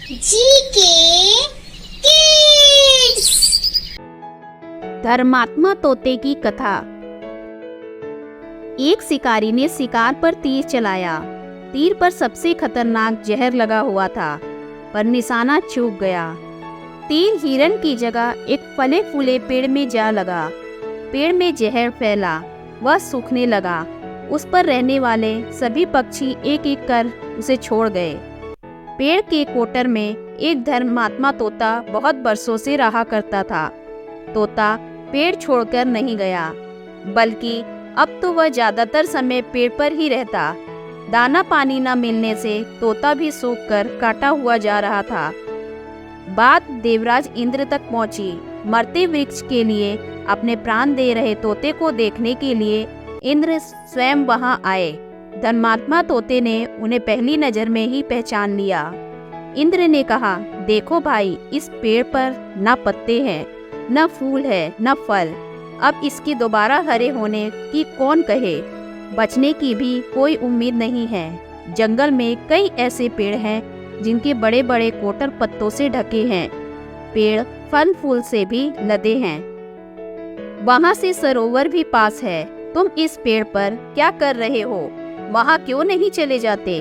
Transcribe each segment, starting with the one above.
GK kids. धर्मात्मा तोते की कथा। एक शिकारी ने शिकार पर तीर चलाया। तीर पर सबसे खतरनाक जहर लगा हुआ था, पर निशाना चूक गया। तीर हिरन की जगह एक फले फूले पेड़ में जा लगा। पेड़ में जहर फैला, वह सूखने लगा। उस पर रहने वाले सभी पक्षी एक एक कर उसे छोड़ गए। पेड़ के कोटर में एक धर्मात्मा तोता बहुत बरसों से रहा करता था। तोता पेड़ छोड़कर नहीं गया, बल्कि अब तो वह ज्यादातर समय पेड़ पर ही रहता। दाना पानी न मिलने से तोता भी सूखकर काटा हुआ जा रहा था। बात देवराज इंद्र तक पहुंची। मरते वृक्ष के लिए अपने प्राण दे रहे तोते को देखने के लिए इंद्र स्वयं वहां आए। धर्मात्मा तोते ने उन्हें पहली नजर में ही पहचान लिया। इंद्र ने कहा, देखो भाई, इस पेड़ पर न पत्ते हैं, न फूल है, न फल। अब इसके दोबारा हरे होने की कौन कहे। बचने की भी कोई उम्मीद नहीं है। जंगल में कई ऐसे पेड़ हैं जिनके बड़े बड़े कोटर पत्तों से ढके हैं। पेड़ फल फूल से भी लदे हैं। वहां से सरोवर भी पास है। तुम इस पेड़ पर क्या कर रहे हो? वहां क्यों नहीं चले जाते?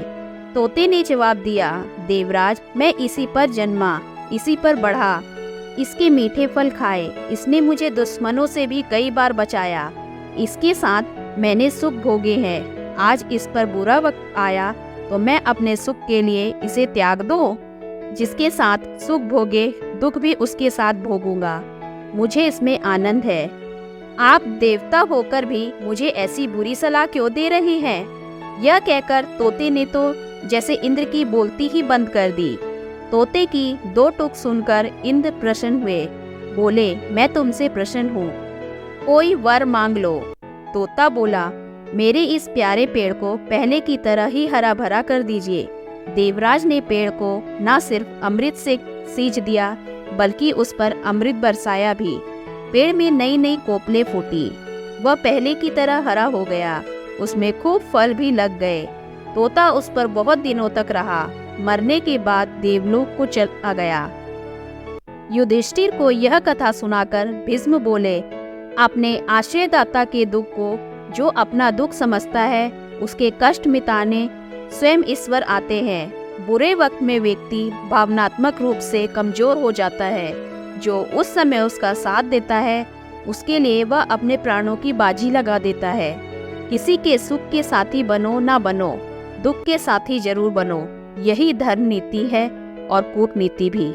तोते ने जवाब दिया, देवराज, मैं इसी पर जन्मा, इसी पर बढ़ा, इसके मीठे फल खाए। इसने मुझे दुश्मनों से भी कई बार बचाया। इसके साथ मैंने सुख भोगे हैं। आज इस पर बुरा वक्त आया तो मैं अपने सुख के लिए इसे त्याग दूं? जिसके साथ सुख भोगे, दुख भी उसके साथ भोगूंगा। मुझे इसमें आनंद है। आप देवता होकर भी मुझे ऐसी बुरी सलाह क्यों दे रहे हैं? यह कहकर तोते ने तो जैसे इंद्र की बोलती ही बंद कर दी। तोते की दो टूक सुनकर इंद्र प्रसन्न हुए। बोले, मैं तुमसे प्रसन्न हूँ, कोई वर मांग लो। तोता बोला, मेरे इस प्यारे पेड़ को पहले की तरह ही हरा भरा कर दीजिए। देवराज ने पेड़ को न सिर्फ अमृत से सींच दिया, बल्कि उस पर अमृत बरसाया भी। पेड़ में नई नई कोपलें फूटी। वह पहले की तरह हरा हो गया। उसमें खूब फल भी लग गए। तोता उस पर बहुत दिनों तक रहा। मरने के बाद देवलोक को चला गया। युधिष्ठिर को यह कथा सुनाकर भीष्म बोले, अपने आश्रयदाता के दुख को जो अपना दुख समझता है, उसके कष्ट मिटाने स्वयं ईश्वर आते हैं। बुरे वक्त में व्यक्ति भावनात्मक रूप से कमजोर हो जाता है। जो उस समय उसका साथ देता है, उसके लिए वह अपने प्राणों की बाजी लगा देता है। किसी के सुख के साथी बनो ना बनो, दुख के साथी जरूर बनो। यही धर्म नीति है और कूटनीति भी।